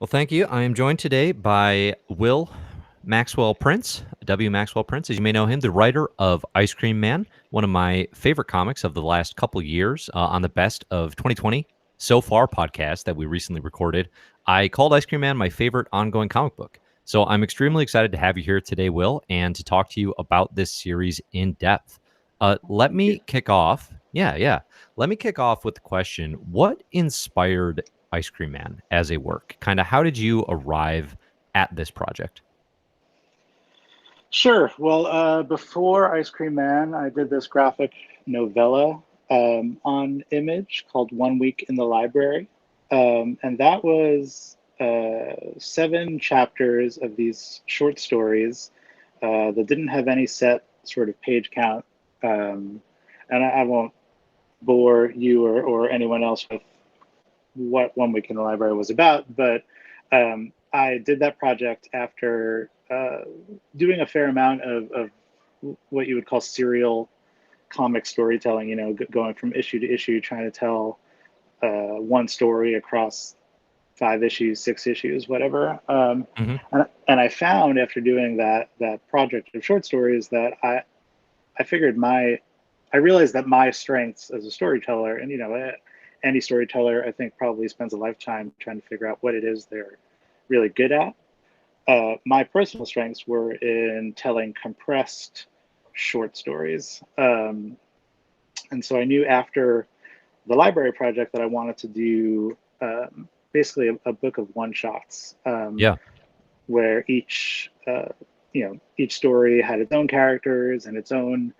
Well, thank you. I am joined today by Will Maxwell Prince, W. Maxwell Prince, as you may know him, the writer of Ice Cream Man, one of my favorite comics of the last couple years. On the Best of 2020 So Far podcast that we recently recorded, I called Ice Cream Man my favorite ongoing comic book. So I'm extremely excited to have you here today, Will, and to talk to you about this series in depth. Let Thank you. me kick off. Yeah. Let me kick off with the question: what inspired Ice Cream Man as a work? Kind of how did you arrive at this project? Sure. Well, before Ice Cream Man, I did this graphic novella on Image called One Week in the Library. And that was 7 chapters of these short stories that didn't have any set sort of page count. Um, and I won't bore you or anyone else with what One Week in the Library was about, but I did that project after doing a fair amount of what you would call serial comic storytelling, going from issue to issue, trying to tell one story across 5 issues, 6 issues, whatever. Hmm. And I found after doing that project of short stories that I figured I realized that my strengths as a storyteller, and any storyteller I think probably spends a lifetime trying to figure out what it is they're really good at. My personal strengths were in telling compressed short stories. And so I knew after the library project that I wanted to do basically a book of one shots, Yeah. where each story had its own characters and its own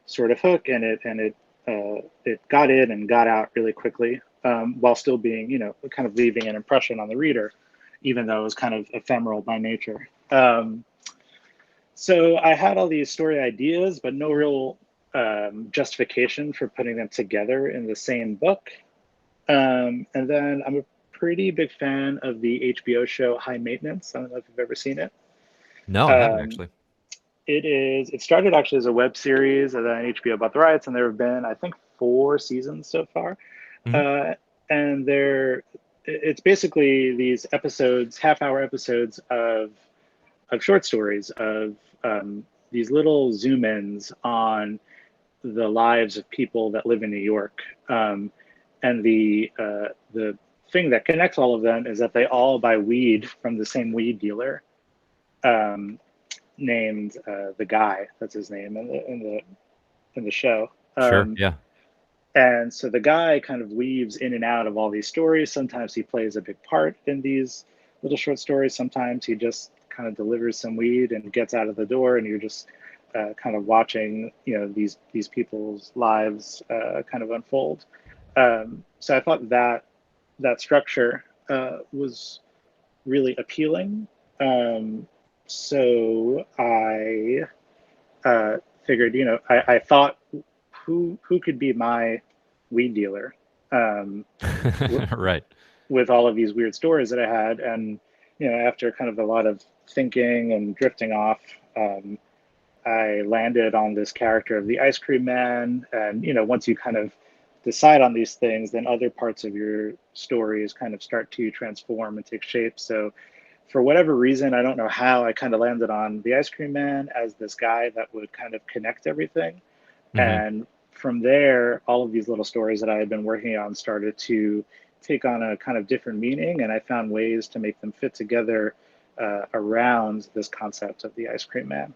sort of hook, and it got in and got out really quickly, while still being kind of leaving an impression on the reader, even though it was kind of ephemeral by nature. So I had all these story ideas, but no real justification for putting them together in the same book. And then I'm a pretty big fan of the HBO show High Maintenance. I don't know if you've ever seen it. No, I haven't Um, actually. it started actually as a web series, and then HBO bought the rights, and there have been, I think, 4 seasons so far. Hmm. Uh, and it's basically these episodes, half-hour episodes of short stories of these little zoom-ins on the lives of people that live in New York. And the thing that connects all of them is that they all buy weed from the same weed dealer, um, named the guy. That's his name in the show. Sure. Um, Yeah. and so the guy kind of weaves in and out of all these stories. Sometimes he plays a big part in these little short stories. Sometimes he just kind of delivers some weed and gets out of the door, and you're just kind of watching, these people's lives kind of unfold. So I thought that structure was really appealing. Um, so I figured, I thought, who could be my weed dealer, um, w- Right. with all of these weird stories that I had, and after kind of a lot of thinking and drifting off, I landed on this character of the Ice Cream Man, and once you kind of decide on these things, then other parts of your stories kind of start to transform and take shape. So for whatever reason, I don't know how, I kind of landed on the Ice Cream Man as this guy that would kind of connect everything. Hmm. And from there, all of these little stories that I had been working on started to take on a kind of different meaning. And I found ways to make them fit together around this concept of the Ice Cream Man.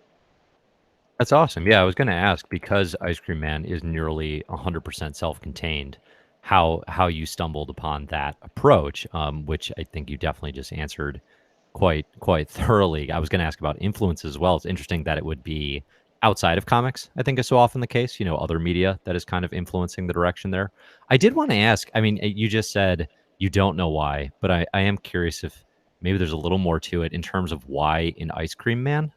That's awesome. Yeah, I was going to ask because Ice Cream Man is nearly 100% self-contained, how you stumbled upon that approach, which I think you definitely just answered quite thoroughly. I was going to ask about influences as well. It's interesting that it would be outside of comics. I think is so often the case. Other media that is kind of influencing the direction there. I did want to ask. I mean, you just said you don't know why, but I am curious if maybe there's a little more to it in terms of why in Ice Cream Man.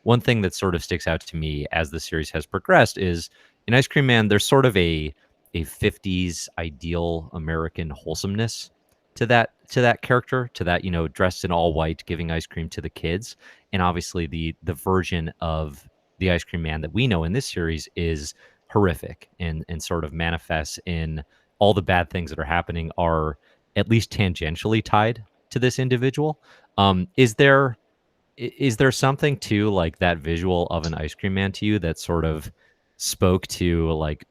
One thing that sort of sticks out to me as the series has progressed is in Ice Cream Man, there's sort of a 50s ideal American wholesomeness to that character, to that, dressed in all white, giving ice cream to the kids. And obviously the version of the Ice Cream Man that we know in this series is horrific and sort of manifests in all the bad things that are happening are at least tangentially tied to this individual. Is there something to like that visual of an ice cream man to you that sort of spoke to like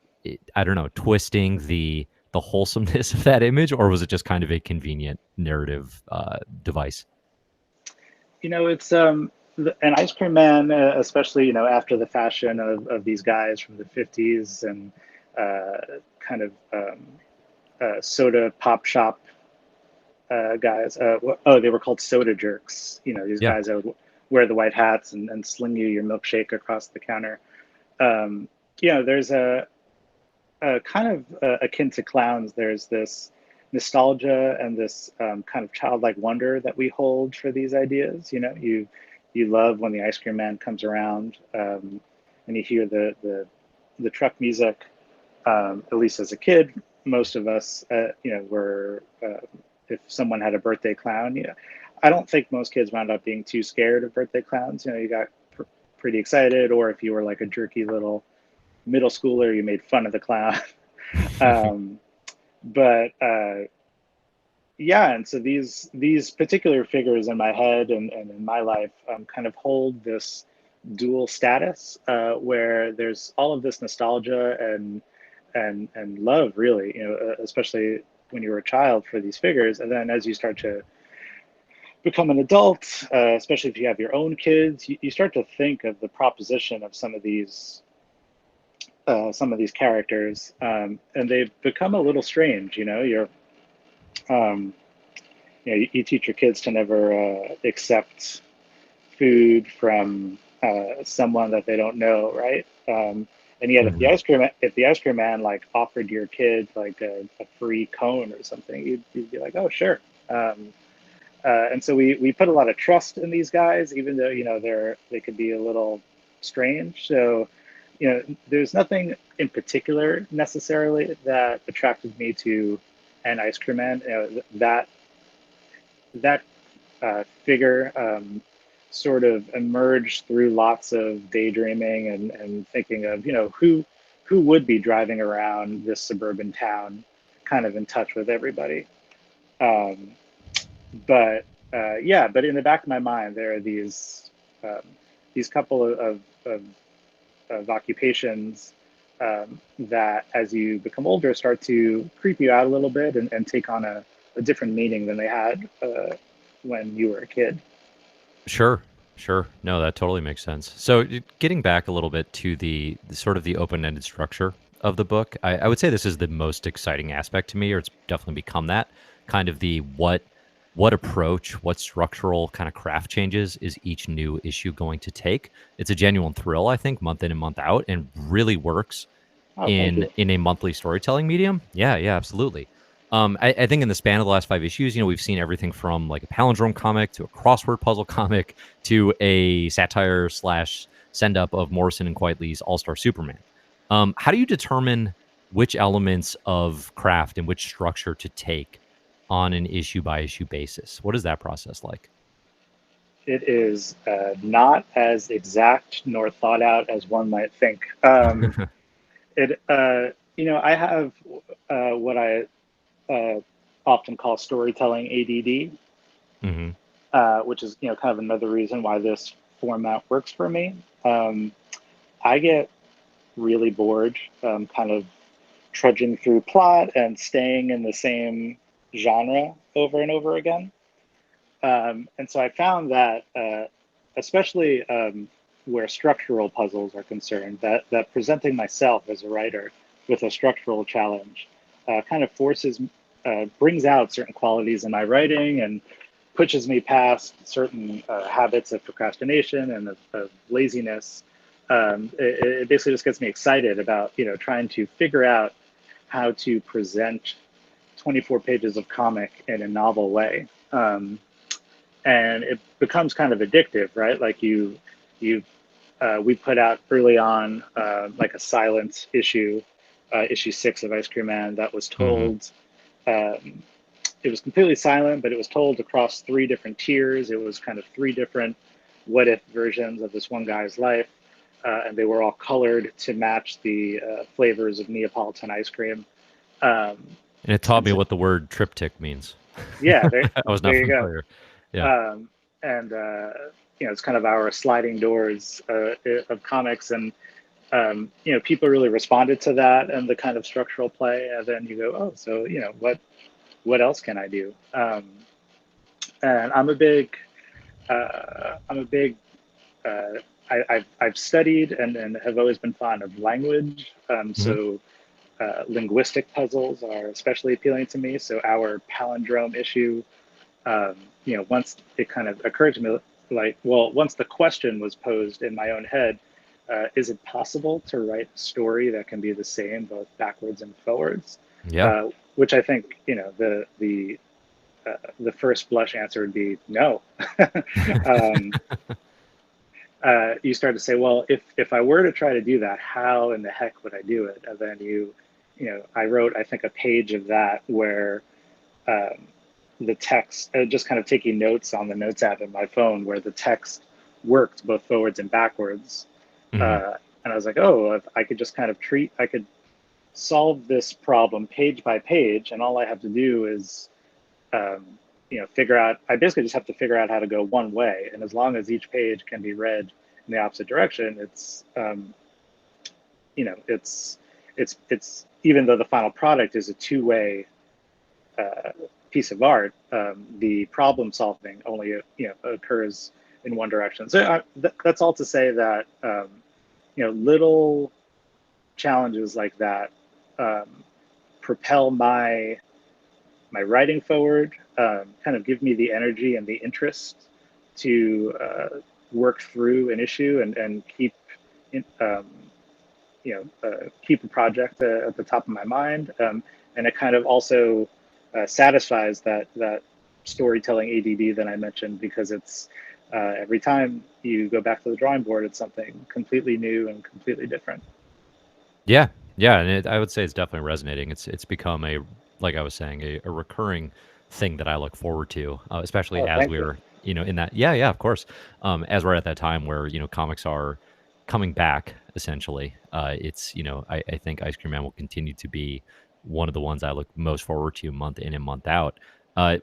I don't know, twisting the wholesomeness of that image, or was it just kind of a convenient narrative device? It's an ice cream man, especially after the fashion of these guys from the 50s and kind of soda pop shop guys. They were called soda jerks. These Yeah. guys that would wear the white hats and sling you your milkshake across the counter. Um, there's a kind of akin to clowns. There's this nostalgia and this kind of childlike wonder that we hold for these ideas. You love when the ice cream man comes around, and you hear the truck music. At least as a kid, most of us, were if someone had a birthday clown. I don't think most kids wound up being too scared of birthday clowns. You got pretty excited, or if you were like a jerky little middle schooler, you made fun of the clown. um, but yeah, and so these particular figures in my head and in my life kind of hold this dual status where there's all of this nostalgia and love, really, especially when you were a child for these figures, and then as you start to become an adult, especially if you have your own kids, you start to think of the proposition of some of these characters, and they've become a little strange. You teach your kids to never accept food from someone that they don't know, right? And yet, Mhm. if the ice cream man like offered your kid like a free cone or something, you'd be like, oh, sure. And so we put a lot of trust in these guys, even though they could be a little strange. So there's nothing in particular necessarily that attracted me to an ice cream man. That figure sort of emerged through lots of daydreaming and thinking of who would be driving around this suburban town, kind of in touch with everybody. Um, but in the back of my mind, there are these couple of occupations that, as you become older, start to creep you out a little bit and take on a different meaning than they had when you were a kid. Sure, sure. No, that totally makes sense. So, getting back a little bit to the sort of the open-ended structure of the book, I would say this is the most exciting aspect to me, or it's definitely become that kind of the what approach, what structural kind of craft changes is each new issue going to take. It's a genuine thrill, I think, month in and month out, and really works Oh, thank in you. a monthly storytelling medium. Yeah, yeah, absolutely. I think in the span of the last 5 issues, we've seen everything from like a palindrome comic to a crossword puzzle comic to a satire slash send up of Morrison and Quietly's All Star Superman. How do you determine which elements of craft and which structure to take on an issue by issue basis? What is that process like? It is not as exact nor thought out as one might think. I have what I uh, often call storytelling ADD, Hmm. which is kind of another reason why this format works for me. I get really bored, kind of trudging through plot and staying in the same genre over and over again. And so I found that, especially where structural puzzles are concerned, that presenting myself as a writer with a structural challenge kind of brings out certain qualities in my writing and pushes me past certain habits of procrastination and of laziness. It basically just gets me excited about trying to figure out how to present 24 pages of comic in a novel way. And it becomes kind of addictive, right? Like we put out early on like a silent issue, issue 6 of Ice Cream Man that was Hmm. told. Um, it was completely silent, but it was told across 3 different tiers. It was kind of 3 different what if versions of this one guy's life, and they were all colored to match the flavors of Neapolitan ice cream. Um, And it taught and me so what the word triptych means. Yeah, I was not there you go. familiar. Yeah. Um, and it's kind of our sliding doors of comics, and people really responded to that and the kind of structural play. And then you go, oh, so what else can I do? And I'm a big I've studied and have always been fond of language. Mhm. So linguistic puzzles are especially appealing to me. So our palindrome issue, um, once it kind of occurred to me, like, well, once the question was posed in my own head, is it possible to write a story that can be the same both backwards and forwards? Yeah. Which I think, the first blush answer would be no. um, you start to say, well, if I were to try to do that, how in the heck would I do it? And then I wrote, I think, a page of that where um, the text, just kind of taking notes on the notes app in my phone, where the text worked both forwards and backwards. Mhm. And I was like, oh, if I could just kind of I could solve this problem page by page, and all I have to do is um, figure out. I basically just have to figure out how to go one way, and as long as each page can be read in the opposite direction, you know, it's even though the final product is a two-way uh, piece of art, the problem solving only occurs in one direction. So that's all to say that little challenges like that um, propel my writing forward, kind of give me the energy and the interest to work through an issue and keep, in, keep a project at the top of my mind. And it kind of also satisfies that storytelling ADD that I mentioned, because it's every time you go back to the drawing board, it's something completely new and completely different. Yeah, yeah, and I would say it's definitely resonating. It's become a like I was saying, a recurring thing that I look forward to, especially Oh, as thank you. we're in that. Yeah, yeah, of course. As we're at that time where comics are coming back essentially. It's I think Ice Cream Man will continue to be one of the ones I look most forward to month in and month out.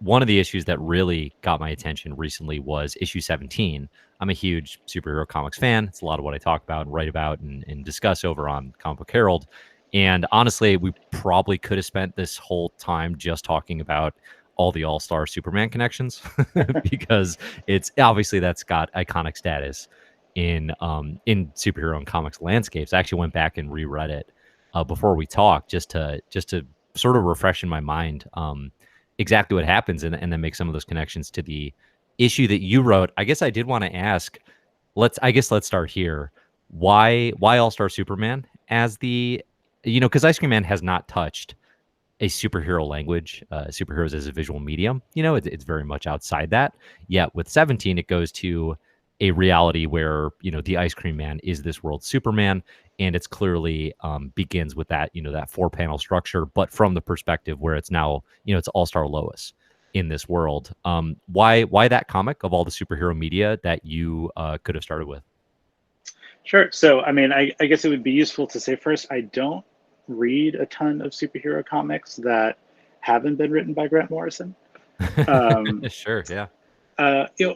One of the issues that really got my attention recently was issue 17. I'm a huge superhero comics fan. It's a lot of what I talk about and write about and discuss over on Comic Book Herald. And honestly, we probably could have spent this whole time just talking about all the All Star Superman connections because it's obviously that's got iconic status in superhero and comics landscapes. I actually went back and reread it before we talked just to sort of refresh in my mind exactly what happens and then make some of those connections to the issue that you wrote. I guess I did want to ask, let's start here. Why All-Star Superman as the because Ice Cream Man has not touched a superhero language, superheroes as a visual medium. It's very much outside that. Yet with 17, it goes to a reality where the Ice Cream Man is this world's Superman, and it's clearly begins with that that 4 panel structure, but from the perspective where it's now it's All Star Lois in this world. Why that comic of all the superhero media that you could have started with? Sure. So, I mean, I guess it would be useful to say first, I don't read a ton of superhero comics that haven't been written by Grant Morrison. Um, Sure, yeah.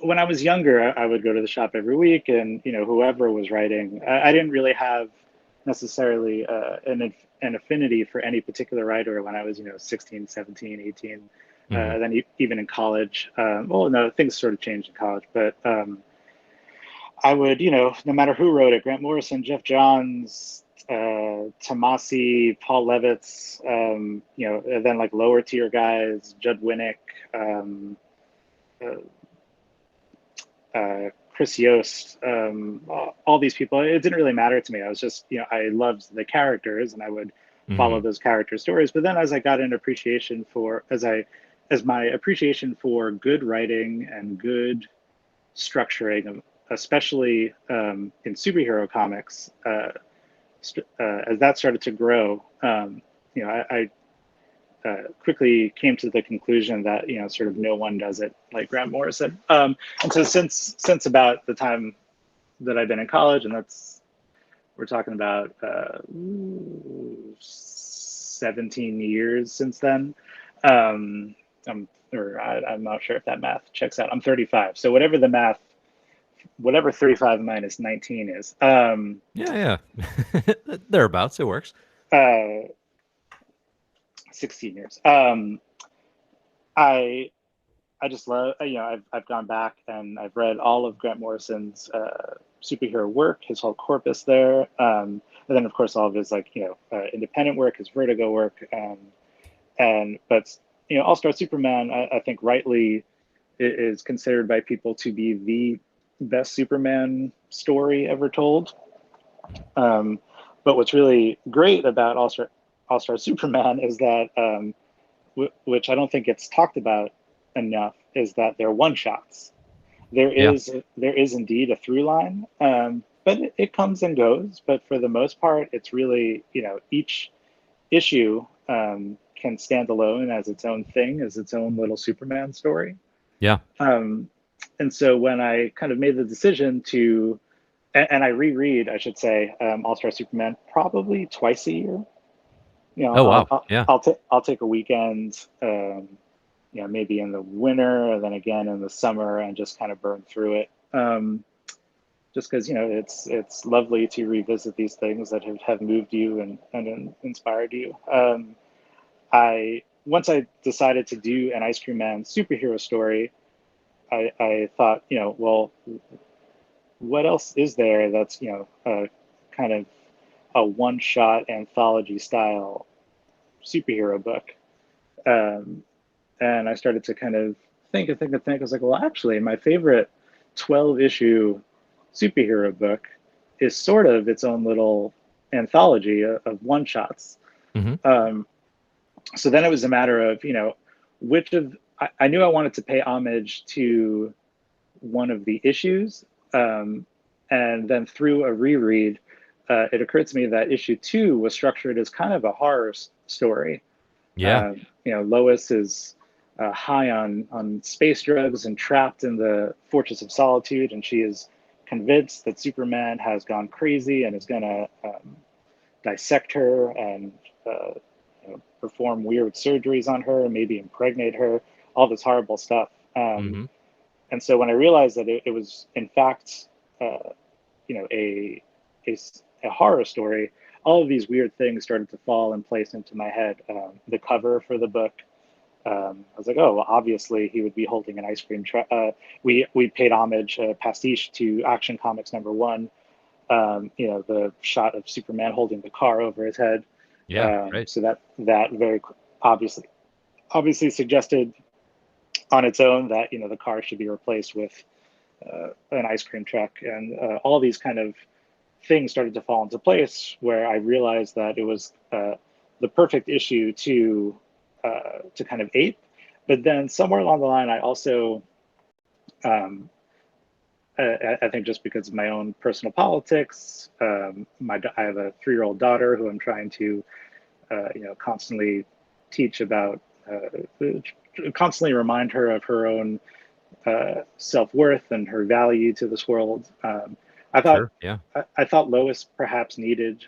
when I was younger, I would go to the shop every week, and whoever was writing, I didn't really have necessarily an affinity for any particular writer when I was 16, 17, 18. Hmm. Then even in college, well, no, things sort of changed in college, but I would, no matter who wrote it, Grant Morrison, Jeff Johns, Tomasi, Paul Levitz, and then like lower tier guys, Judd Winnick, um, uh, Chris Yost, all these people. It didn't really matter to me. I was just, I loved the characters, and I would follow Hmm. those character stories. But then as I got an appreciation for, as my appreciation for good writing and good structuring, especially in superhero comics, as that started to grow, I quickly came to the conclusion that sort of no one does it like Grant Morrison. And so since about the time that I've been in college, and that's we're talking about 17 years since then. Um, I'm or I'm not sure if that math checks out. I'm 35, so whatever 35 minus 19 is, Yeah, thereabouts. It works. uh, 16 years. I I just love, I've gone back and I've read all of Grant Morrison's superhero work, his whole corpus there, and then of course all of his independent work, his Vertigo work, but All Star Superman, I think rightly is considered by people to be the best Superman story ever told. Um, but what's really great about All Star Superman is that, which I don't think gets talked about enough, is that they're one shots. Yeah, There is indeed a through line, but it comes and goes. But for the most part, it's really, each issue can stand alone as its own thing, as its own little Superman story. yeah. Um, and so when I kind of made the decision to, and I reread, I should say, All Star Superman probably twice a year. Oh wow. Yeah, I'll take a weekend, maybe in the winter, and then again in the summer, and just kind of burn through it. Just because it's lovely to revisit these things that have moved you and inspired you. I Once I decided to do an Ice Cream Man superhero story, I thought, well, what else is there that's kind of a one-shot anthology style superhero book? Um, and I started to kind of think and think and think. I was like, well, actually, my favorite 12 issue superhero book is sort of its own little anthology of one shots. hmm Um, so then it was a matter of, which of, I knew I wanted to pay homage to one of the issues. And then through a reread, it occurred to me that issue 2 was structured as kind of a horror story. yeah. Lois is high on space drugs and trapped in the Fortress of Solitude, and she is convinced that Superman has gone crazy and is going to dissect her and perform weird surgeries on her, maybe impregnate her, all this horrible stuff. hmm And so when I realized that it was in fact, uh, you know, a a horror story, all of these weird things started to fall in place into my head. The cover for the book, I was like, oh, well, obviously he would be holding an ice cream truck. We paid homage, pastiche to Action Comics #1. The shot of Superman holding the car over his head. Yeah, right. So that very obviously suggested on its own that the car should be replaced with an ice cream truck, and all these kind of things started to fall into place where I realized that it was the perfect issue to kind of ape. But then somewhere along the line, I also um, I think just because of my own personal politics, I have a 3-year-old daughter who I'm trying to constantly teach about, constantly remind her of her own self-worth and her value to this world. I thought Sure. Yeah. I thought Lois perhaps needed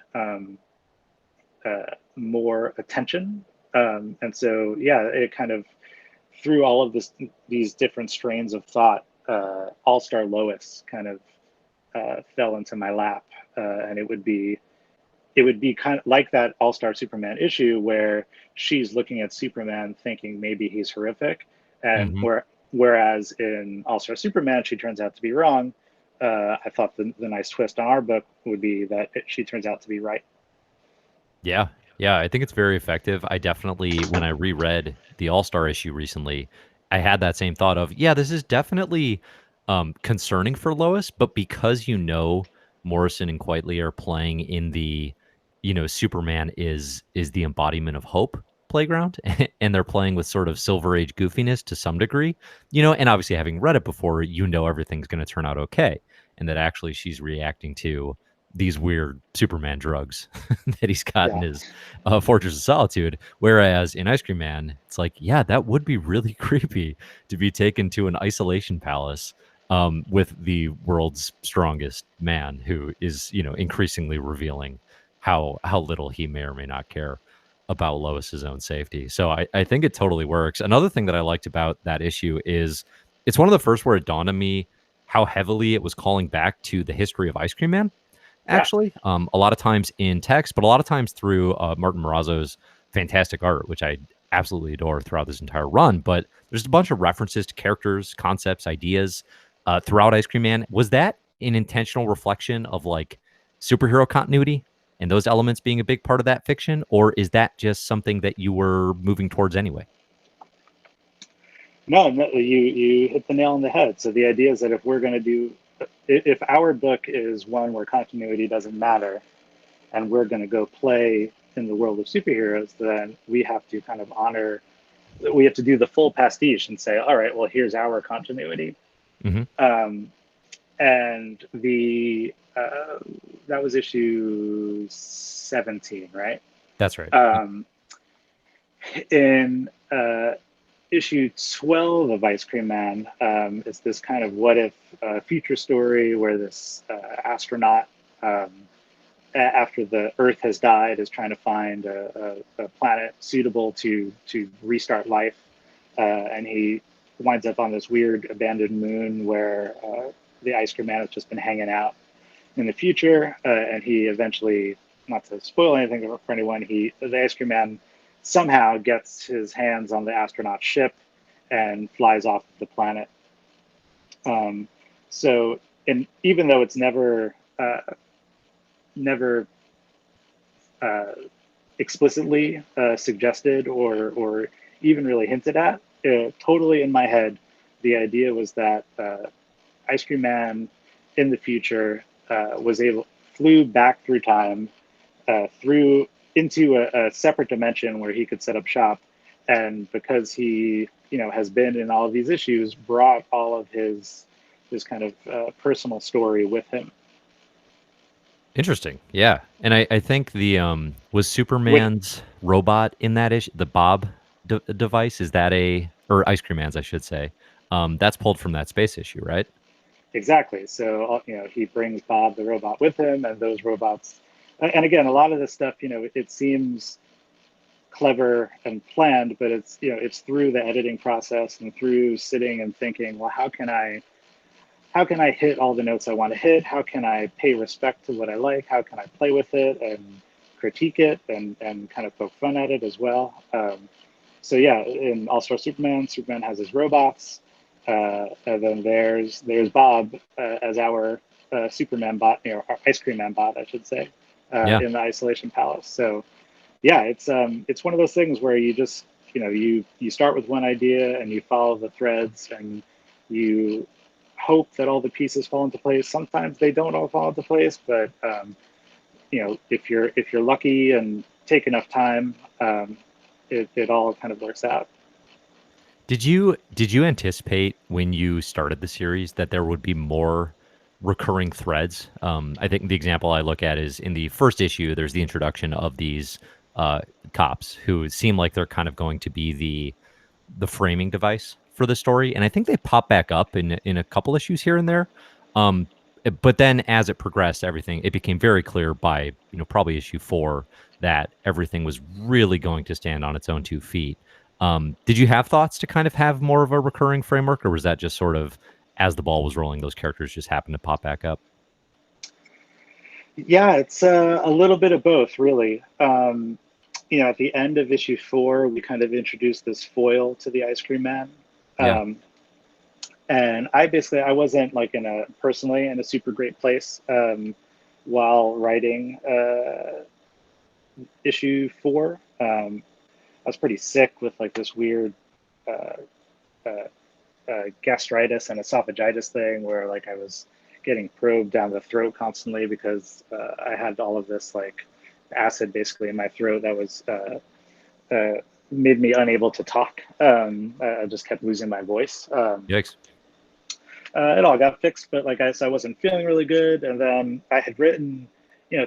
more attention, and so yeah, it kind of through all of these different strains of thought, All Star Lois kind of fell into my lap, and it would be kind of like that All Star Superman issue where she's looking at Superman thinking maybe he's horrific, and hmm whereas in All Star Superman she turns out to be wrong. I thought the nice twist on our book would be that she turns out to be right. Yeah. Yeah, I think it's very effective. I definitely when I reread the All-Star issue recently, I had that same thought of, yeah, this is definitely concerning for Lois, but because Morrison and Quitely are playing in the, Superman is the embodiment of hope playground and they're playing with sort of silver age goofiness to some degree, and obviously having read it before, everything's going to turn out okay and that actually she's reacting to these weird Superman drugs that he's got in Yeah, his Fortress of Solitude. Whereas in Ice Cream Man, it's like, yeah, that would be really creepy to be taken to an isolation palace with the world's strongest man who is, increasingly revealing how little he may or may not care. about Lois's own safety. So I think it totally works. Another thing that I liked about that issue is it's one of the first where it dawned on me how heavily it was calling back to the history of Ice Cream Man. Yeah, Actually, a lot of times in text, but a lot of times through Martin Morazzo's fantastic art, which I absolutely adore throughout this entire run. But there's a bunch of references to characters, concepts, ideas throughout Ice Cream Man. Was that an intentional reflection of like superhero continuity and those elements being a big part of that fiction, or is that just something that you were moving towards anyway? no, no, you hit the nail on the head. So the idea is that if we're going to do, if our book is one where continuity doesn't matter, and we're going to go play in the world of superheroes, then we have to kind of honor, we have to do the full pastiche and say, all right, well, here's our continuity. Hmm. Um, and that was issue 17, right? That's right. Yep. Um, in issue 12 of Ice Cream Man, it's this kind of what if future story where this astronaut, after the Earth has died, is trying to find a planet suitable to restart life, and he winds up on this weird abandoned moon where the Ice Cream Man has just been hanging out in the future, and he eventually, not to spoil anything for anyone, the Ice Cream Man somehow gets his hands on the astronaut ship and flies off the planet. Um, so, and even though it's never uh, explicitly suggested or even really hinted at, totally in my head, the idea was that Ice Cream Man in the future flew back through time, through into a separate dimension where he could set up shop, and because he has been in all of these issues, brought all of his kind of personal story with him. Interesting. Yeah. And I think the was With Superman's robot in that issue, the Bob device, is that or Ice Cream Man's, I should say. That's pulled from that space issue, right? Exactly. So he brings Bob the robot with him, and those robots. And again, a lot of this stuff, it seems clever and planned, but it's through the editing process and through sitting and thinking, well, how can I hit all the notes I want to hit? How can I pay respect to what I like? How can I play with it and critique it and kind of poke fun at it as well? So yeah, in All Star Superman, Superman has his robots, and then there's Bob as our Superman bot, our Ice Cream Man bot, I should say, Yeah. in the Isolation Palace. So yeah, it's one of those things where you just you start with one idea and you follow the threads and you hope that all the pieces fall into place. Sometimes they don't all fall into place, but if you're lucky and take enough time, it all kind of works out. Did you anticipate when you started the series that there would be more recurring threads? I think the example I look at is in the first issue. There's the introduction of these uh, cops who seem like they're kind of going to be the framing device for the story, and I think they pop back up in a couple issues here and there. Um, but then as it progressed, everything it became very clear by probably issue 4 that everything was really going to stand on its own 2 feet. Did you have thoughts to kind of have more of a recurring framework, or was that just sort of as the ball was rolling, those characters just happened to pop back up? Yeah, it's a little bit of both, really. At the end of issue 4, we kind of introduced this foil to the Ice Cream Man. Yeah, Um, and I wasn't like personally in a super great place while writing issue 4. I was pretty sick with like this weird uh, uh, gastritis and esophagitis thing where like I was getting probed down the throat constantly because I had all of this like acid basically in my throat that was made me unable to talk. I just kept losing my voice. yikes. It all got fixed, but like I said, I wasn't feeling really good. And then I had written,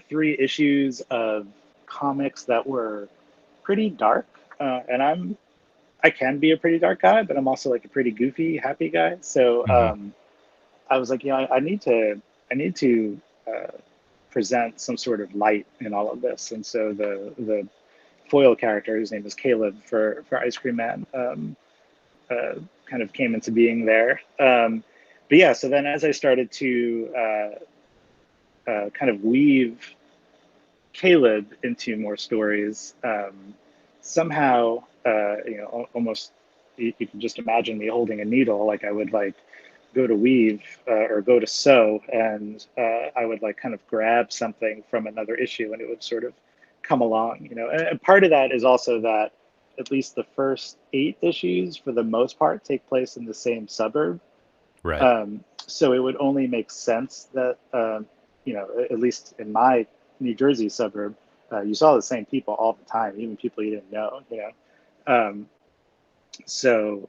3 issues of comics that were pretty dark. And I can be a pretty dark guy, but I'm also like a pretty goofy, happy guy. So Hmm. I was like, I need to present some sort of light in all of this. And so the foil character, whose name is Caleb for Ice Cream Man, kind of came into being there. But yeah, so then as I started to kind of weave Caleb into more stories, somehow, almost you can just imagine me holding a needle. Like I would like go to weave or go to sew, and I would like kind of grab something from another issue, and it would sort of come along. And part of that is also that at least the first 8 issues, for the most part, take place in the same suburb. Right. So it would only make sense that, at least in my New Jersey suburb, you saw the same people all the time, even people you didn't know. Um, so,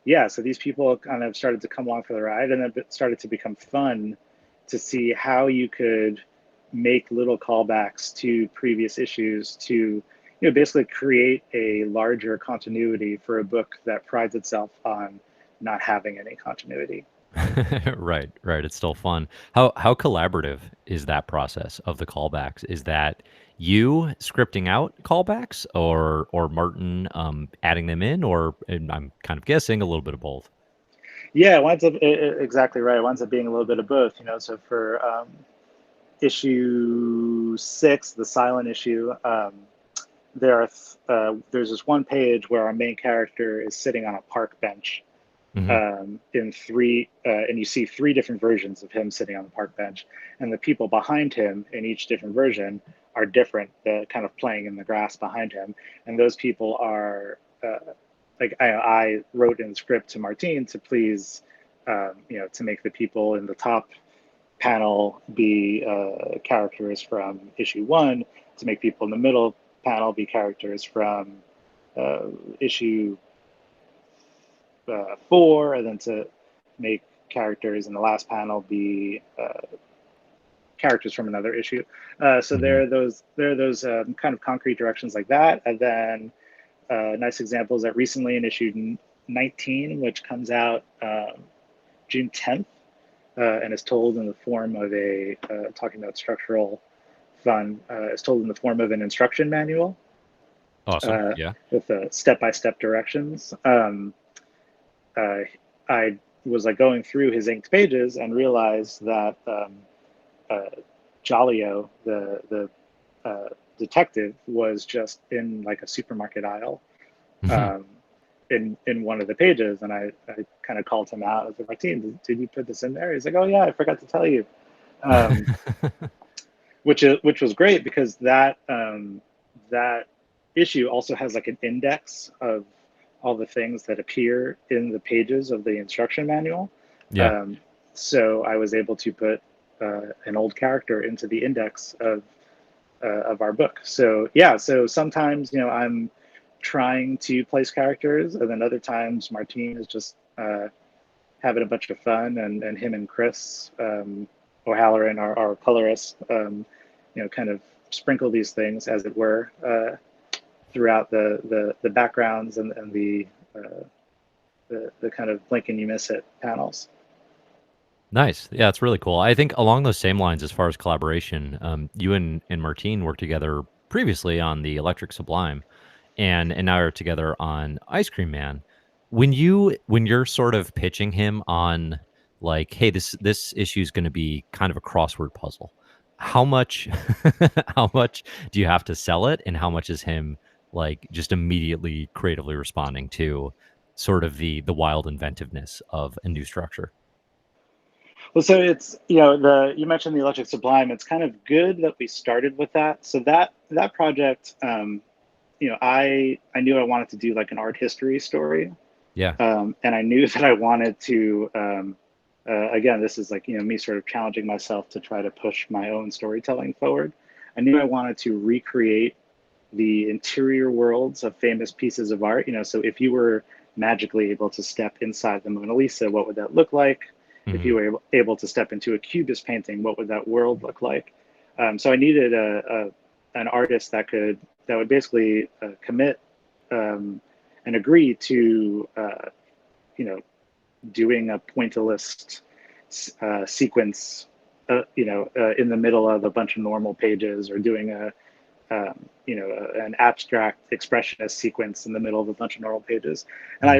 yeah, so these people kind of started to come along for the ride, and then it started to become fun to see how you could make little callbacks to previous issues to, basically create a larger continuity for a book that prides itself on not having any continuity. Right, right. It's still fun. How collaborative is that process of the callbacks? Is that you scripting out callbacks, or Martin adding them in, or and I'm kind of guessing a little bit of both. Yeah, it winds up exactly right. It winds up being a little bit of both. So for issue 6, the silent issue, there's this one page where our main character is sitting on a park bench, Hmm. in three, and you see 3 different versions of him sitting on the park bench, and the people behind him in each different version are different, kind of playing in the grass behind him, and those people are like I wrote in the script to Martine to please, to make the people in the top panel be characters from issue 1, to make people in the middle panel be characters from issue 4, and then to make characters in the last panel be characters from another issue. So Hmm. there are those kind of concrete directions like that, and then nice examples that recently in issue 19, which comes out June 10th, and is told in the form of talking about structural fun, is told in the form of an instruction manual Awesome. Yeah. with step-by-step directions. Uh, I was like going through his inked pages and realized that uh, Jolio, the detective, was just in like a supermarket aisle, Hmm. um, in one of the pages, and I kind of called him out. I was like, Martine, did you put this in there? He's like, oh yeah, I forgot to tell you. Um, which was great because that issue also has like an index of all the things that appear in the pages of the instruction manual. Yeah. Um, so I was able to put an old character into the index of our book. So yeah, so sometimes I'm trying to place characters, and then other times Martine is just having a bunch of fun, and him and Chris O'Halloran, our colorist, kind of sprinkle these things, as it were, throughout the backgrounds and the kind of blink and you miss it panels. Nice. Yeah, it's really cool. I think along those same lines, as far as collaboration, you and Martine worked together previously on the Electric Sublime, and now you're together on Ice Cream Man. When you're sort of pitching him on, like, hey, this issue is going to be kind of a crossword puzzle. How much how much do you have to sell it, and how much is him like just immediately creatively responding to sort of the wild inventiveness of a new structure? Well, so it's the you mentioned the Electric Sublime. It's kind of good that we started with that. So that project, I knew I wanted to do like an art history story, Yeah. and I knew that I wanted to. Again, this is like me sort of challenging myself to try to push my own storytelling forward. I knew I wanted to recreate the interior worlds of famous pieces of art. So if you were magically able to step inside the Mona Lisa, what would that look like? If Mhm. you were able to step into a Cubist painting, what would that world look like? So I needed an artist that would basically commit, and agree to you know doing a pointillist sequence, in the middle of a bunch of normal pages, or doing an abstract expressionist sequence in the middle of a bunch of normal pages. And Mhm.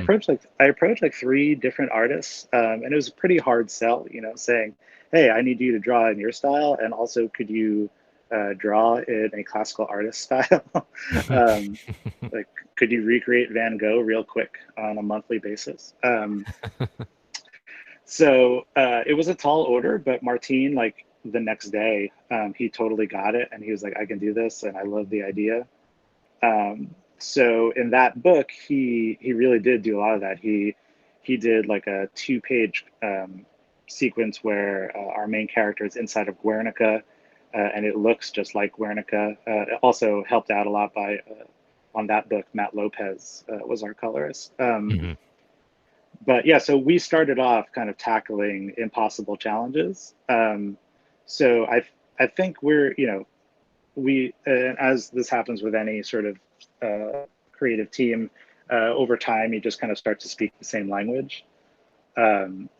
I approached like three different artists, and it was a pretty hard sell, saying, "Hey, I need you to draw in your style, and also could you draw in a classical artist style? um, like, could you recreate Van Gogh real quick on a monthly basis?" So it was a tall order, but Martine, like the next day, he totally got it, and he was like, "I can do this, and I love the idea." So in that book, he really did do a lot of that. He did like a 2-page sequence where our main character is inside of Guernica, and it looks just like Guernica. It also helped out a lot by on that book, Matt Lopez was our colorist. Mhm. But yeah, so we started off kind of tackling impossible challenges. So I think we're we as this happens with any sort of creative team, over time you just kind of start to speak the same language.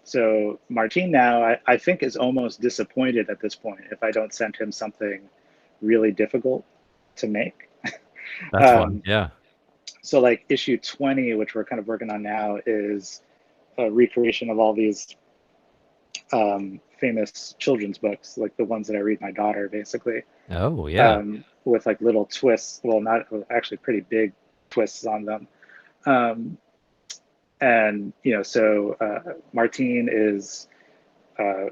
So Martin now I think is almost disappointed at this point if I don't send him something really difficult to make. That's fun. um, Yeah. so like issue 20, which we're kind of working on now, is a recreation of all these famous children's books, like the ones that I read my daughter, basically, Oh, yeah. with like little twists. Well, not actually pretty big twists on them. Um, and so Martine is uh,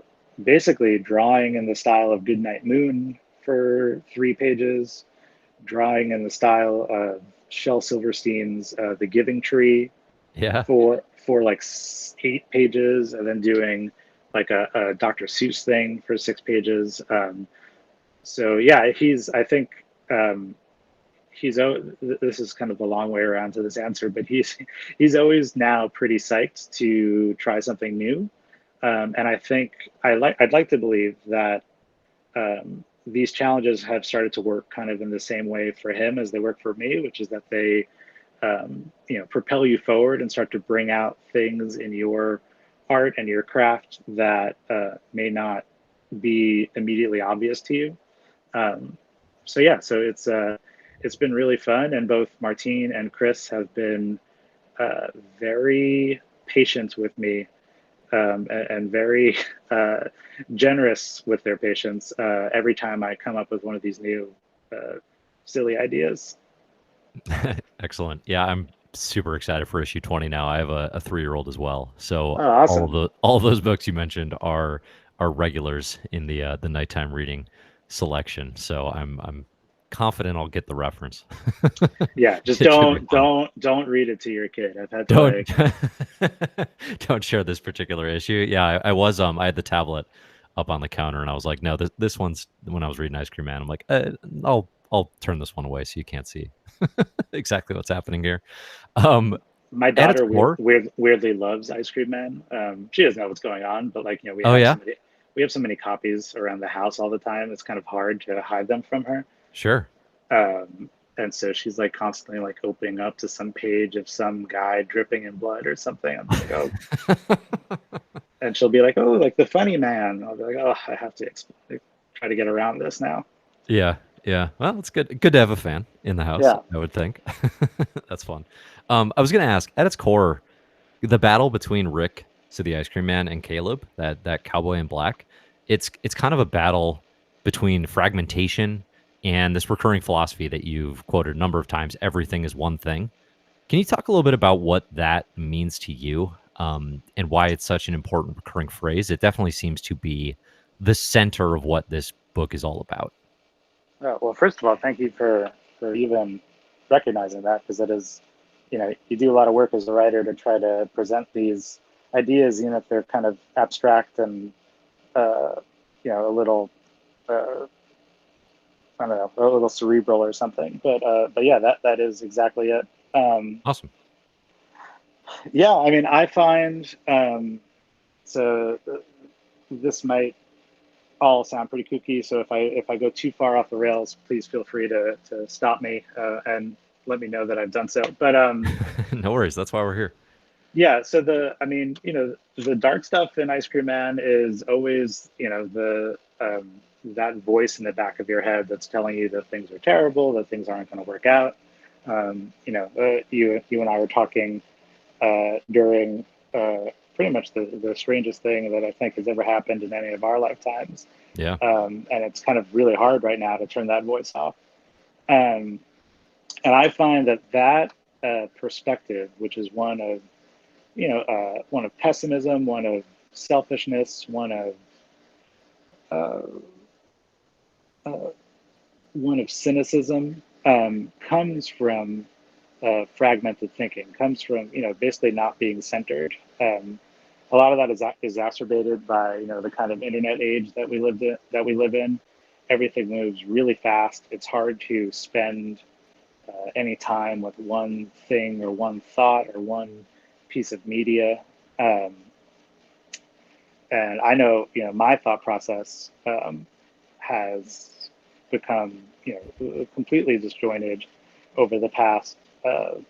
basically drawing in the style of Goodnight Moon for 3 pages, drawing in the style of Shel Silverstein's The Giving Tree Yeah. for like 8 pages, and then doing like a Dr. Seuss thing for 6 pages. So yeah, I think um, he's this is kind of a long way around to this answer, but he's always now pretty psyched to try something new. And I think I'd like to believe that these challenges have started to work kind of in the same way for him as they work for me, which is that they propel you forward and start to bring out things in your art and your craft that may not be immediately obvious to you. Um, so yeah, so it's been really fun, and both Martine and Chris have been very patient with me, and very generous with their patience every time I come up with one of these new silly ideas. Excellent. Yeah, I'm super excited for issue 20 now. I have a 3-year-old as well. So Oh, all awesome. the all those books you mentioned are regulars in the nighttime reading selection. So I'm confident I'll get the reference. Yeah, just It should be fun. don't read it to your kid. I've had to Don't like, don't share this particular issue. Yeah, I had the tablet up on the counter and I was like, no, this one's when I was reading Ice Cream Man. I'm like, I'll turn this one away so you can't see exactly what's happening here. Um, my at its daughter core, weirdly loves Ice Cream Man. She doesn't know what's going on, but like oh yeah, we have so many copies around the house all the time. It's kind of hard to hide them from her. sure. And so she's like constantly like opening up to some page of some guy dripping in blood or something. I'm like, oh, and she'll be like, oh, like the funny man. I'll be like, oh, I have to try to get around this now. Yeah, yeah. Well, it's good. Good to have a fan in the house. Yeah. I would think that's fun. I was gonna ask, at its core, the battle between Rick, so the ice cream man, and Caleb, that cowboy in black, it's kind of a battle between fragmentation and this recurring philosophy that you've quoted a number of times. Everything is one thing. Can you talk a little bit about what that means to you, and why it's such an important recurring phrase? It definitely seems to be the center of what this book is all about. Well, first of all, thank you for even recognizing that, because it is, you do a lot of work as a writer to try to present these ideas, if they're kind of abstract and uh, a little I don't know, a little cerebral or something. But yeah, that is exactly it. Um, Awesome. yeah, I mean, I find so this might all sound pretty kooky. So if I go too far off the rails, please feel free to stop me and let me know that I've done so. But No worries. That's why we're here. yeah, so I mean, the dark stuff in Ice Cream Man is always, that voice in the back of your head that's telling you that things are terrible, that things aren't going to work out. You and I were talking during pretty much the strangest thing that I think has ever happened in any of our lifetimes. Yeah. And it's kind of really hard right now to turn that voice off. Um, and I find that perspective, which is one of one of pessimism, one of selfishness, uh, uh, one of cynicism, comes from fragmented thinking, comes from basically not being centered. A lot of that is exacerbated by the kind of internet age that we live in. Everything moves really fast. It's hard to spend any time with one thing or one thought or one piece of media. Um, and I know, my thought process has become, completely disjointed over the past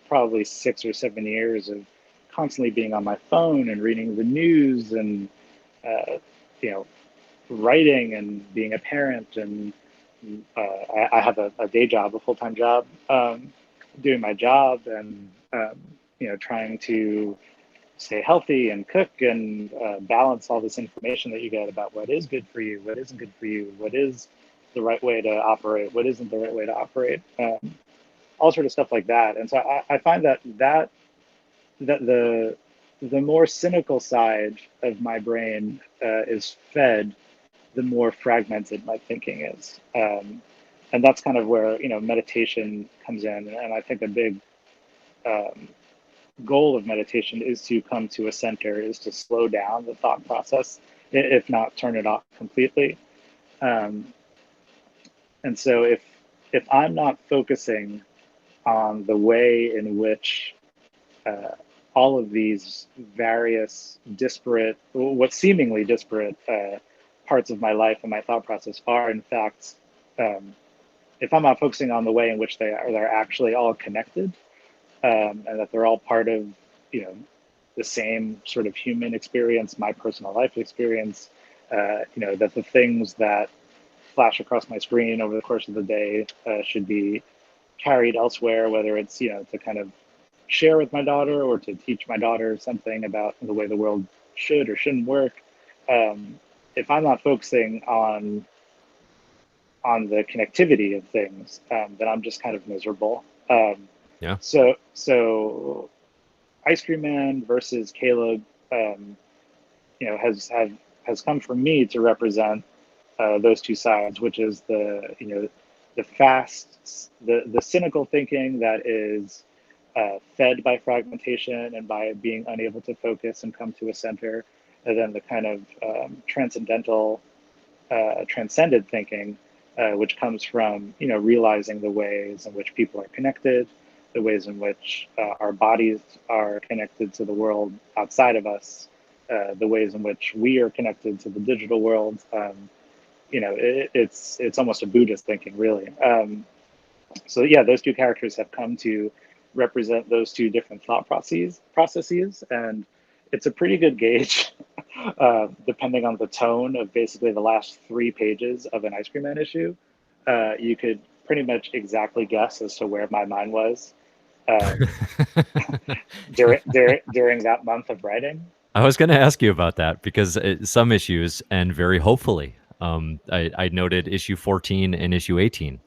probably 6 or 7 years of constantly being on my phone and reading the news and, uh, you know, writing and being a parent. And I have a day job, a full-time job, doing my job and, trying to stay healthy and cook and balance all this information that you get about what is good for you, what isn't good for you, what is the right way to operate, what isn't the right way to operate, all sort of stuff like that. And so I find that the more cynical side of my brain is fed, the more fragmented my thinking is. And that's kind of where meditation comes in. And I think a big um, goal of meditation is to come to a center, is to slow down the thought process, if not turn it off completely. Um, and so if I'm not focusing on the way in which uh, all of these various disparate, what seemingly disparate parts of my life and my thought process are in fact, um, if I'm not focusing on the way in which they're actually all connected, and that they're all part of, you know, the same sort of human experience, my personal life experience. That the things that flash across my screen over the course of the day should be carried elsewhere, whether it's to kind of share with my daughter or to teach my daughter something about the way the world should or shouldn't work. If I'm not focusing on the connectivity of things, then I'm just kind of miserable. Yeah. So Ice Cream Man versus Caleb, has come from me to represent those two sides, which is the fast, the cynical thinking that is fed by fragmentation and by being unable to focus and come to a center, and then the kind of transcended thinking, which comes from realizing the ways in which people are connected, the ways in which our bodies are connected to the world outside of us, the ways in which we are connected to the digital world. It's almost a Buddhist thinking, really. So yeah, those two characters have come to represent those two different thought processes, and it's a pretty good gauge, depending on the tone of basically the last 3 pages of an Ice Cream Man issue. You could pretty much exactly guess as to where my mind was um, during that month of writing. I was going to ask you about that because some issues, and very hopefully, I noted issue 14 and issue 18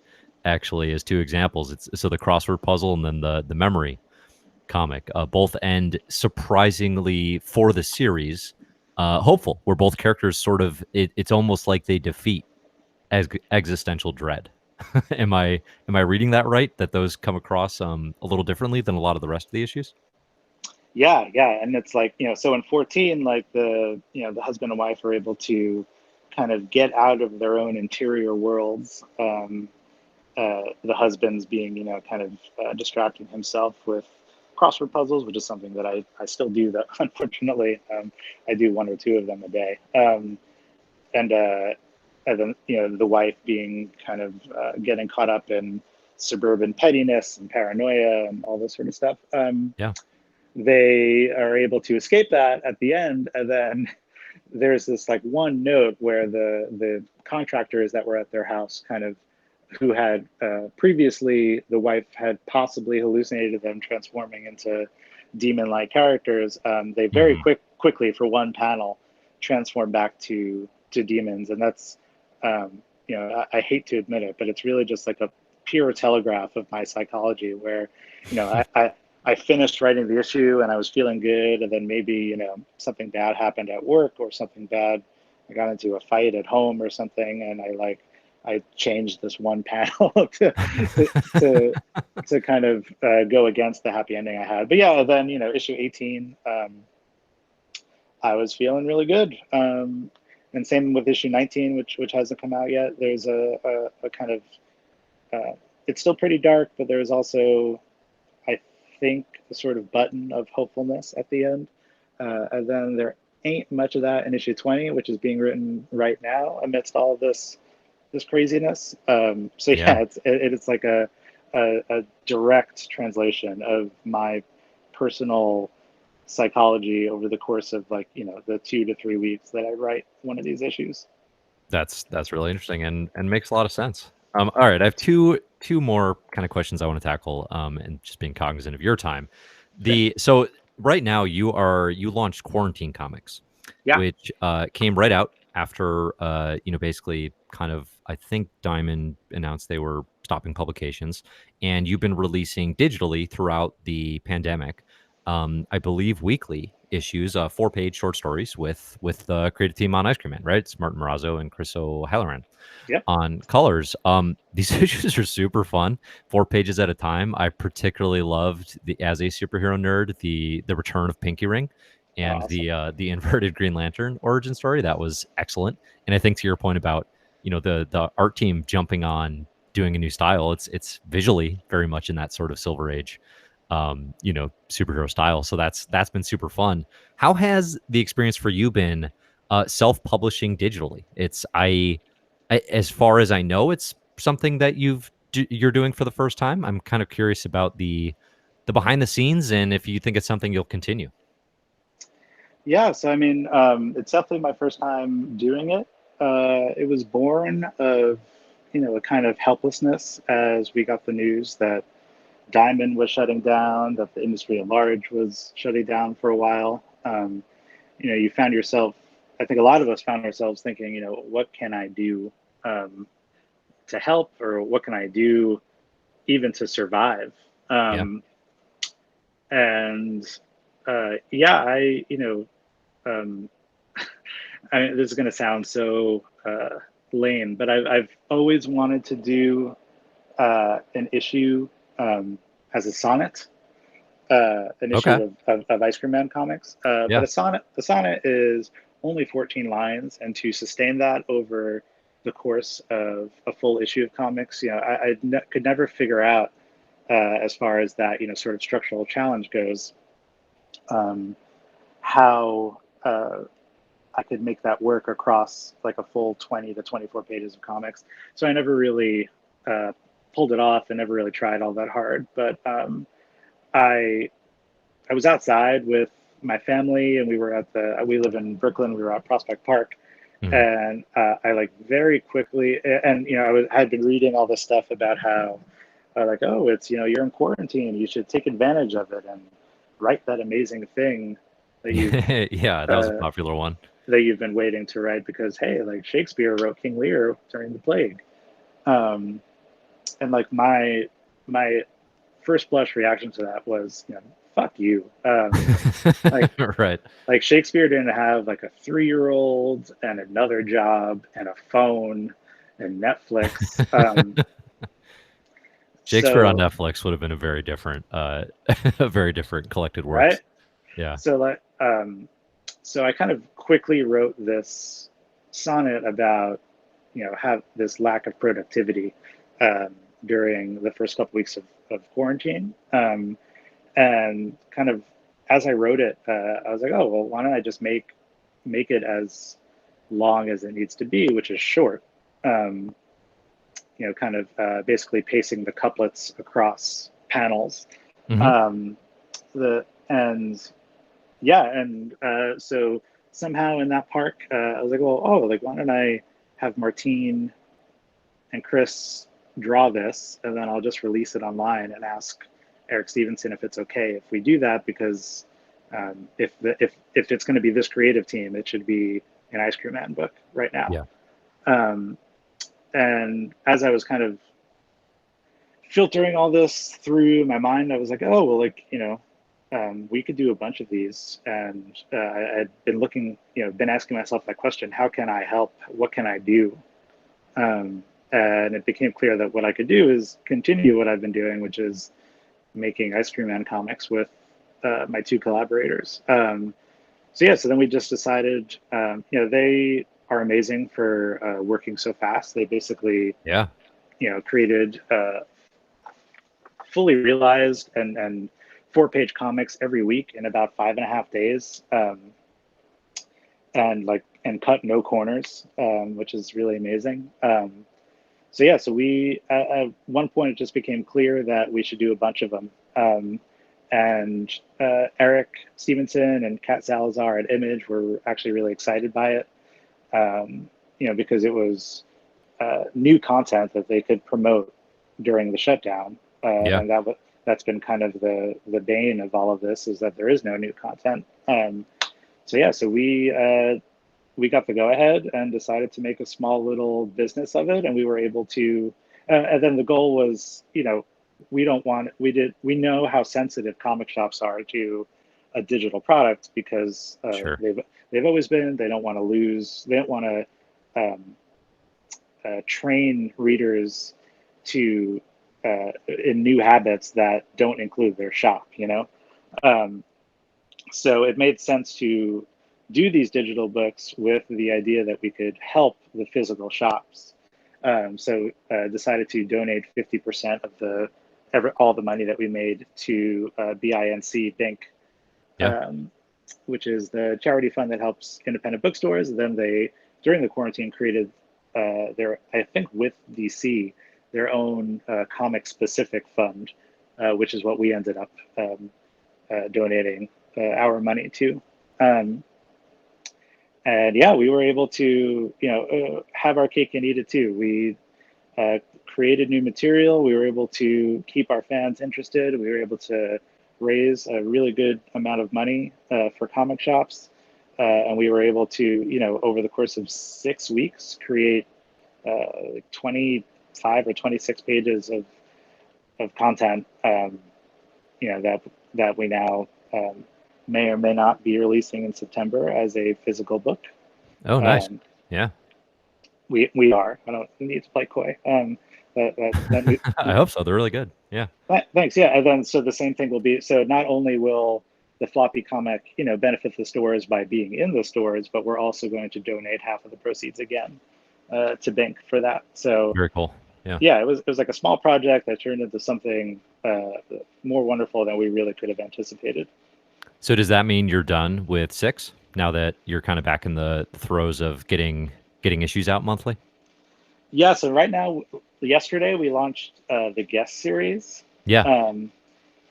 actually as two examples. It's so the crossword puzzle and then the memory comic, both end surprisingly for the series hopeful, where both characters sort of it's almost like they defeat existential dread. Am I reading that right? That those come across a little differently than a lot of the rest of the issues? Yeah, and it's like so in 14, like the husband and wife are able to kind of get out of their own interior worlds. The husband's being kind of distracting himself with crossword puzzles, which is something that I still do, that unfortunately I do 1 or 2 of them a day. And then the wife being kind of getting caught up in suburban pettiness and paranoia and all this sort of stuff. Yeah. They are able to escape that at the end, and then there's this like one note where the contractors that were at their house kind of who had previously the wife had possibly hallucinated them transforming into demon-like characters. They very Hmm. quickly for one panel transform back to demons, and that's I hate to admit it, but it's really just like a pure telegraph of my psychology where I finished writing the issue and I was feeling good, and then maybe something bad happened at work or something bad. I got into a fight at home or something, and I changed this one panel to to to kind of go against the happy ending I had. But yeah, then issue 18, I was feeling really good. And same with issue 19, which hasn't come out yet. There's a kind of it's still pretty dark, but there's also, I think, a sort of button of hopefulness at the end. And then there ain't much of that in issue 20, which is being written right now amidst all of this craziness. So Yeah. yeah, it's like a direct translation of my personal psychology over the course of like the 2 to 3 weeks that I write one of these issues. That's really interesting and makes a lot of sense. All right, I have two more kind of questions I want to tackle, and just being cognizant of your time. Sure. So right now you launched Quarantine Comics, Yeah. which came right out after basically kind of I think Diamond announced they were stopping publications, and you've been releasing digitally throughout the pandemic. I believe weekly issues, 4-page short stories with the creative team on Ice Cream Man, right? It's Martin Morazzo and Chris O'Halloran Yep. on colors. These issues are super fun, 4 pages at a time. I particularly loved the as a superhero nerd, the return of Pinky Ring and Awesome. the inverted Green Lantern origin story. That was excellent. And I think to your point about the art team jumping on doing a new style, it's visually very much in that sort of Silver Age superhero style. So that's been super fun. How has the experience for you been self-publishing digitally? As far as I know, it's something that you're doing for the first time. I'm kind of curious about the behind the scenes and if you think it's something you'll continue. Yeah. So I mean, it's definitely my first time doing it. It was born of a kind of helplessness as we got the news that Diamond was shutting down, that the industry at large was shutting down for a while. You found yourself, I think a lot of us found ourselves thinking, what can I do um, to help, or what can I do even to survive? Yeah. Um, and yeah, um, this is going to sound so lame, but I've always wanted to do an issue as a sonnet, an Okay. issue of Ice Cream Man comics. But Yeah. a sonnet is only 14 lines, and to sustain that over the course of a full issue of comics, could never figure out, as far as that sort of structural challenge goes, um, how I could make that work across like a full 20 to 24 pages of comics. So I never really uh, pulled it off and never really tried all that hard. But I I was outside with my family, and we live in Brooklyn. We were at Prospect Park, Mhm. and I like very quickly, and I had been reading all this stuff about how like, oh, it's you're in quarantine, you should take advantage of it and write that amazing thing that you've Yeah, that was a uh, popular one. that you've been waiting to write, because hey, like Shakespeare wrote King Lear during the plague. Um, and like my first blush reaction to that was, fuck you. Like Right. like Shakespeare didn't have like a 3-year-old and another job and a phone and Netflix. Shakespeare on So Netflix would have been a very different a very different collected right. works. Yeah. So like so I kind of quickly wrote this sonnet about have this lack of productivity during the first couple weeks of quarantine. And kind of as I wrote it, I was like, oh well, why don't I just make it as long as it needs to be, which is short. Um, kind of basically pacing the couplets across panels. Mhm. Um, the and yeah, and so somehow in that park. I was like, well, oh, like why don't I have Martine and Chris draw this, and then I'll just release it online and ask Eric Stevenson if it's okay if we do that, because if it's going to be this creative team, it should be an Ice Cream Man book right now. Yeah. Um, and as I was kind of filtering all this through my mind, I was like, oh, well, like, we could do a bunch of these. And I had been looking, been asking myself that question, how can I help? What can I do? And it became clear that what I could do is continue what I've been doing, which is making Ice Cream Man comics with my two collaborators. So then we just decided, they are amazing for working so fast. They basically, Yeah. created fully realized and 4-page comics every week in about 5.5 days, and cut no corners, which is really amazing. So we at one point it just became clear that we should do a bunch of them. And Eric Stevenson and Kat Salazar at Image were actually really excited by it, because it was new content that they could promote during the shutdown. Yeah. And that's been kind of the bane of all of this, is that there is no new content. So we got the go ahead and decided to make a small little business of it, and we were able to. And then the goal was, we know how sensitive comic shops are to a digital product, because Sure. they've always been. They don't want to lose. They don't want to train readers to in new habits that don't include their shop. So it made sense to do these digital books with the idea that we could help the physical shops. So decided to donate 50% of all the money that we made to BINC Bink, Yeah. which is the charity fund that helps independent bookstores. And then they, during the quarantine, created I think with DC, their own comic specific fund, which is what we ended up donating our money to. And yeah, we were able to, have our cake and eat it too. We created new material. We were able to keep our fans interested. We were able to raise a really good amount of money for comic shops. And we were able to, over the course of 6 weeks, create 25 or 26 pages of content, that we now may or may not be releasing in September as a physical book. Oh, nice. Um, Yeah. we are. I don't need to play coy. That I hope so. They're really good. Yeah. Thanks. Yeah, and then so the same thing will be. So not only will the floppy comic, benefit the stores by being in the stores, but we're also going to donate half of the proceeds again to Bink for that. So Very cool. Yeah. yeah, it was like a small project that turned into something more wonderful than we really could have anticipated. So does that mean you're done with 6 now that you're kind of back in the throes of getting issues out monthly? Yeah. So right now, yesterday we launched the guest series. Yeah.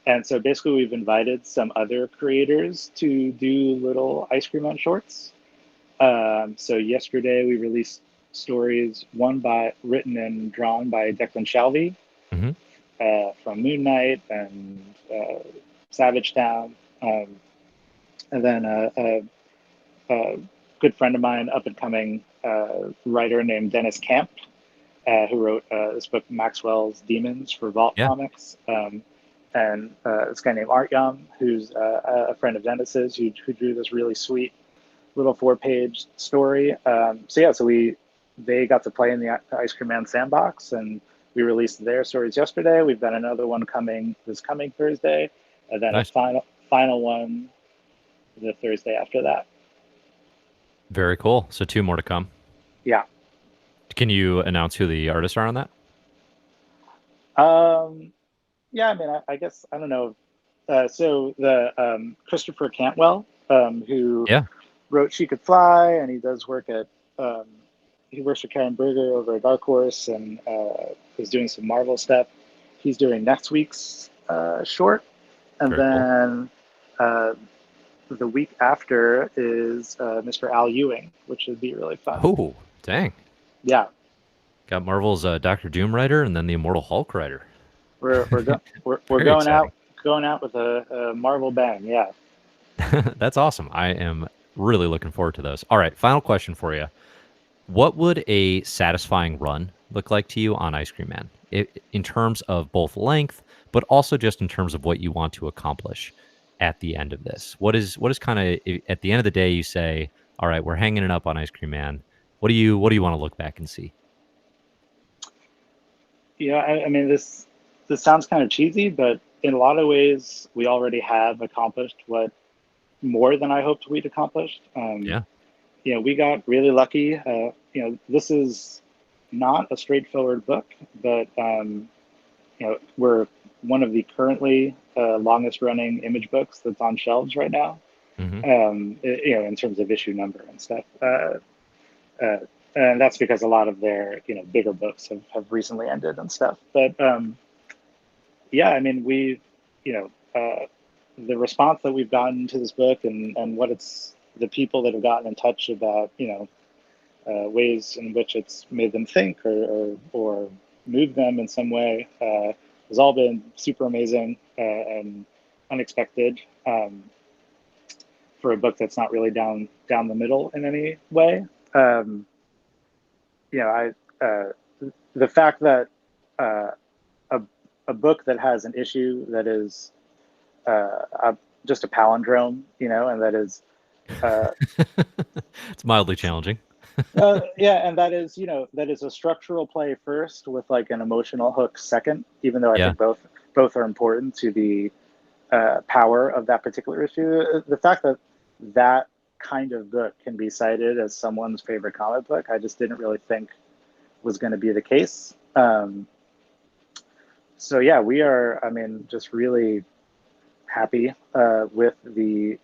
And so basically, we've invited some other creators to do little Ice Cream Man shorts. So yesterday, we released stories, one written and drawn by Declan Shalvey, Mhm. from Moon Knight and Savage Town. And then a good friend of mine, up and coming writer named Dennis Camp, who wrote this book, Maxwell's Demons, for Vault Yeah. Comics. And this guy named Art Yum, who's a friend of Dennis's, who drew this really sweet little 4-page story. So they got to play in the Ice Cream Man sandbox, and we released their stories yesterday. We've got another one this coming Thursday, and then Nice. a final one the Thursday after that. Very cool. So 2 more to come. Yeah. Can you announce who the artists are on that? Yeah, I mean, I guess, I don't know. So the Christopher Cantwell, who Yeah. wrote She Could Fly, and he does work at, he works for Karen Berger over at Dark Horse, and is doing some Marvel stuff. He's doing next week's short. And Very cool. then the week after is Mr. Al Ewing, which would be really fun. Oh, dang. Yeah, Got Marvel's Doctor Doom writer and then the Immortal Hulk writer. we're Very going exciting. out with a Marvel bang. Yeah. That's awesome. I am really looking forward to those. All right, final question for you. What would a satisfying run look like to you on Ice Cream Man, in terms of both length, but also just in terms of what you want to accomplish at the end of this? What is kind of at the end of the day you say, all right, we're hanging it up on Ice Cream Man. What do you want to look back and see? Yeah, I mean this sounds kind of cheesy, but in a lot of ways, we already have accomplished what more than I hoped we'd accomplished. Yeah. We got really lucky. This is not a straightforward book, but we're one of the currently longest running image books that's on shelves right now. Hmm. In terms of issue number and stuff. Uh, and that's because a lot of their bigger books have recently ended and stuff. But yeah, I mean the response that we've gotten to this book and what it's the people that have gotten in touch about ways in which it's made them think or move them in some way has all been super amazing and unexpected for a book that's not really down the middle in any way. Um, I the fact that uh, a a book that has an issue that is just a palindrome, and that is uh, It's mildly challenging. yeah, and that is a structural play first with like an emotional hook second. Even though I Yeah. think both are important to the power of that particular issue. The fact that that kind of book can be cited as someone's favorite comic book, I just didn't really think was going to be the case. So yeah, we are. I mean, just really happy with the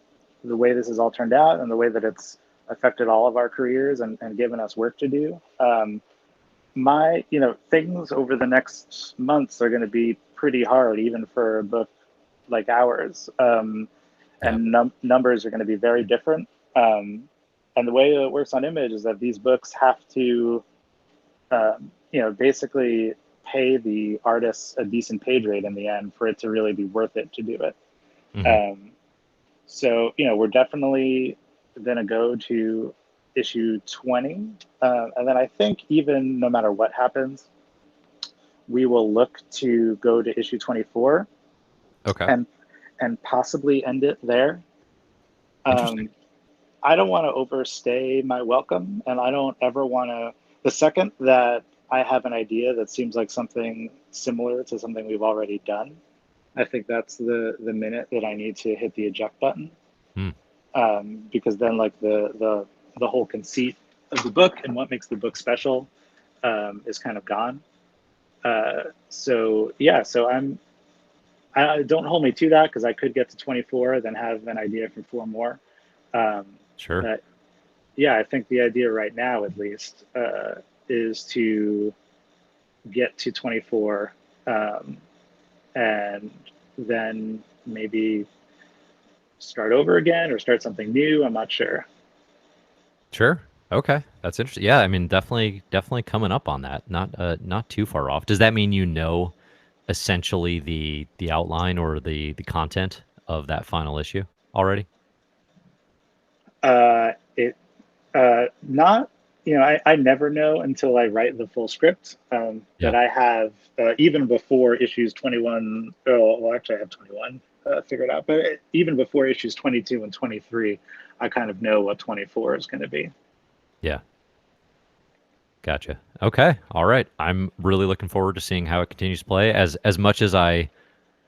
way this has all turned out and the way that it's affected all of our careers and given us work to do. My things over the next months are going to be pretty hard, even for a book like ours, Yeah. and numbers are going to be very different. And the way it works on Image is that these books have to basically pay the artists a decent page rate in the end for it to really be worth it to do it. Hmm. Um, so we're definitely going to go to issue 20, and then I think even no matter what happens, we will look to go to issue 24 Okay. and possibly end it there. Interesting. Um, I don't want to overstay my welcome, and I don't ever want to. The second that I have an idea that seems like something similar to something we've already done, I think that's the minute that I need to hit the eject button, Hmm. because then like the whole conceit of the book and what makes the book special is kind of gone. So yeah, so I don't hold me to that because I could get to 24, then have an idea for four more. Um, Sure. but yeah, I think the idea right now, at least, is to get to 24, um, and then maybe start over again or start something new. I'm not sure. Sure. Okay. That's interesting. Yeah, I mean, definitely coming up on that. Not too far off. Does that mean essentially the outline or the content of that final issue already? It not I never know until I write the full script. Yeah. But I have even before issues 21. Oh, well, actually, I have 21 figured out. But even before issues 22 and 23, I kind of know what 24 is going to be. Yeah. Gotcha. Okay. All right. I'm really looking forward to seeing how it continues to play. As much as I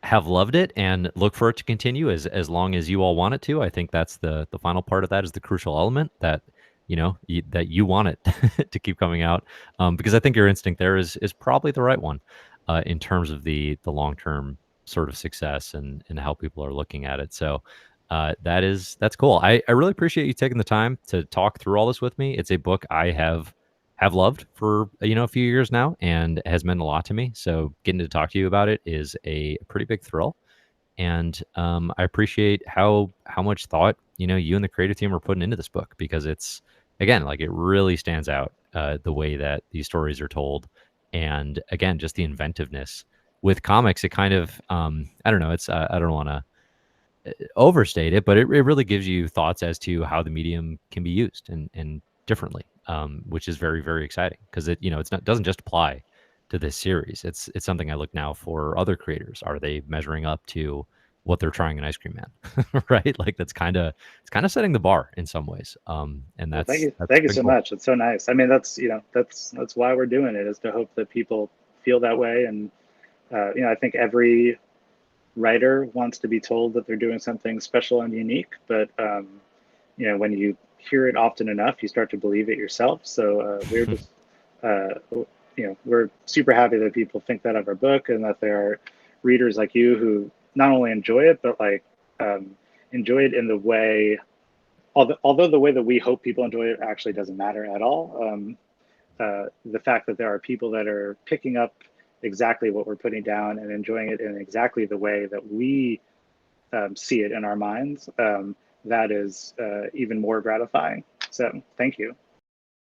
have loved it and look for it to continue as long as you all want it to. I think that's the final part of that is the crucial element that that you want it to keep coming out, because I think your instinct there is probably the right one, in terms of the long term sort of success and how people are looking at it. So that's cool. I really appreciate you taking the time to talk through all this with me. It's a book I have loved for a few years now and has meant a lot to me. So getting to talk to you about it is a pretty big thrill. And I appreciate how much thought you and the creative team are putting into this book, because it's, again, like, it really stands out, the way that these stories are told, and again, just the inventiveness with comics. It kind of, I don't know, it's, I don't want to overstate it, but it really gives you thoughts as to how the medium can be used and differently, which is very, very exciting, because it's not, doesn't just apply to this series. It's something I look now for other creators. Are they measuring up to what they're trying in Ice Cream Man? Right? Like, it's kind of setting the bar in some ways. And Well, that's thank you been so cool. much. It's so nice. I mean, that's that's why we're doing it, is to hope that people feel that way. And I think every writer wants to be told that they're doing something special and unique. But when you hear it often enough, you start to believe it yourself. So we're just we're super happy that people think that of our book, and that there are readers like you who not only enjoy it, but like enjoy it in the way, although the way that we hope people enjoy it actually doesn't matter at all. The fact that there are people that are picking up exactly what we're putting down and enjoying it in exactly the way that we see it in our minds, that is even more gratifying. So thank you.